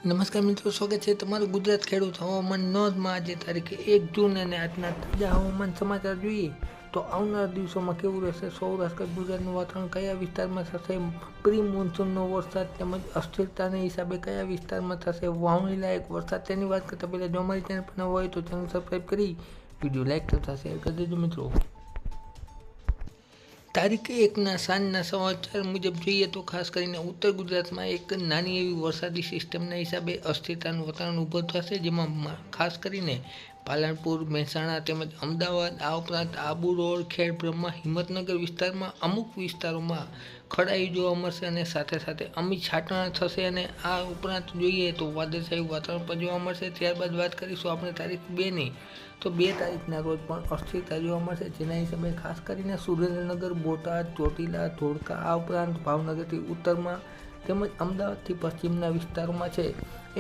નમસ્કાર મિત્રો, સ્વાગત છે તમારું ગુજરાત ખેડૂત હવામાન નોંધમાં। આજે તારીખ 1 જૂન અને આજના તાજા હવામાન સમાચાર જોઈએ તો આવનારા દિવસોમાં કેવું રહેશે સૌરાષ્ટ્ર ગુજરાતનું વાતાવરણ, કયા વિસ્તારમાં થશે પ્રી મોન્સૂનનો વરસાદ તેમજ અસ્થિરતાના હિસાબે કયા વિસ્તારમાં થશે વાવણી લાયક વરસાદ, તેની વાત કરતાં પહેલાં જો અમારી ચેનલ પર નવા હોય તો ચેનલ સબસ્ક્રાઈબ કરી વિડીયો લાઇક તથા શેર કરી દેજો મિત્રો। તારીખ 1ના સાંજના સમાચાર મુજબ જોઈએ તો ખાસ કરીને ઉત્તર ગુજરાતમાં એક નાની એવી વરસાદી સિસ્ટમના હિસાબે અસ્થિરતાનું વાતાવરણ ઊભું થશે, જેમાં ખાસ કરીને પાલનપુર, મહેસાણા તેમજ અમદાવાદ, આ ઉપરાંત આબુ રોડ, ખેડબ્રહ્મા, હિંમતનગર વિસ્તારમાં અમુક વિસ્તારોમાં ખડાઈ જોવા મળશે અને સાથે સાથે અમી છાંટણા થશે અને આ ઉપરાંત જોઈએ તો વાદળછાયું વાતાવરણ પણ જોવા મળશે। ત્યારબાદ વાત કરીશું આપણે તારીખ 2ની તો 2 તારીખના રોજ પણ અસ્થિરતા જોવા મળશે, જેના હિસાબે ખાસ કરીને સુરેન્દ્રનગર, બોટાદ, ચોટીલા, ધોળકા, આ ઉપરાંત ભાવનગરથી ઉત્તરમાં તેમજ અમદાવાદથી પશ્ચિમના વિસ્તારોમાં છે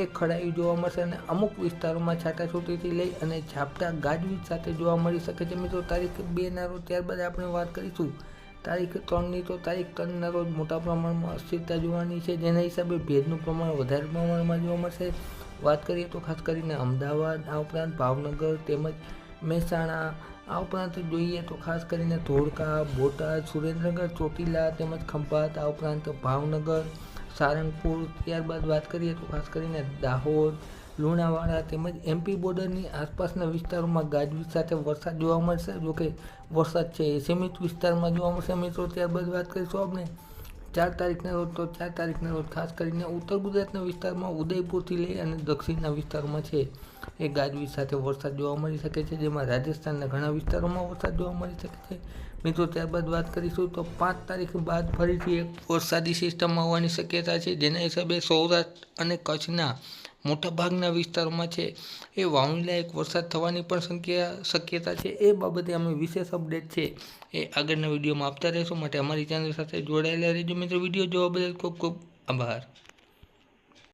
એ ખડાઈ જોવા મળશે અને અમુક વિસ્તારોમાં છાટાછૂટીથી લઈ અને ઝાપટા ગાજવીજ સાથે જોવા મળી શકે છે મિત્રો તારીખ 2ના રોજ। ત્યારબાદ આપણે વાત કરીશું તારીખ 3ની તો તારીખ 3ના રોજ મોટા પ્રમાણમાં અસ્થિરતા જોવાની છે, જેના હિસાબે ભેજનું પ્રમાણ વધારે પ્રમાણમાં જોવા મળશે। વાત કરીએ તો ખાસ કરીને અમદાવાદ, આ ઉપરાંત ભાવનગર તેમજ મહેસાણા, આ ઉપરાંત જોઈએ તો ખાસ કરીને ધોળકા, બોટાદ, સુરેન્દ્રનગર, ચોટીલા તેમજ ખંભાત, આ ઉપરાંત ભાવનગર, સારંગપુર, ત્યારબાદ વાત કરીએ તો ખાસ કરીને દાહોદ, લુણાવાડા તેમજ એમપી બોર્ડરની આસપાસના વિસ્તારોમાં ગાજવીજ સાથે વરસાદ જોવા મળશે। જોકે વરસાદ છે એ સીમિત વિસ્તારમાં જોવા મળશે મિત્રો। ત્યારબાદ વાત કરીશું આપણે 4 તારીખના રોજ તો 4 તારીખના રોજ ખાસ કરીને ઉત્તર ગુજરાતના વિસ્તારમાં ઉદયપુરથી લઈ અને દક્ષિણના વિસ્તારોમાં છે એ ગાજવીજ સાથે વરસાદ જોવા મળી શકે છે, જેમાં રાજસ્થાનના ઘણા વિસ્તારોમાં વરસાદ જોવા મળી શકે છે મિત્રો। ત્યારબાદ વાત કરીશું તો 5 તારીખ બાદ ફરીથી એક વરસાદી સિસ્ટમ આવવાની શક્યતા છે, જેના હિસાબે સૌરાષ્ટ્ર અને કચ્છના મોટાભાગના વિસ્તારોમાં છે એ વાવણી લાયક વરસાદ થવાની પણ શક્યતા છે। એ બાબતે અમે વિશેષ અપડેટ છે એ આગળના વિડીયોમાં આપતા રહેશું, માટે અમારી ચેનલ સાથે જોડાયેલા રહેજો મિત્રો। વિડીયો જોવા બદલ ખૂબ ખૂબ આભાર।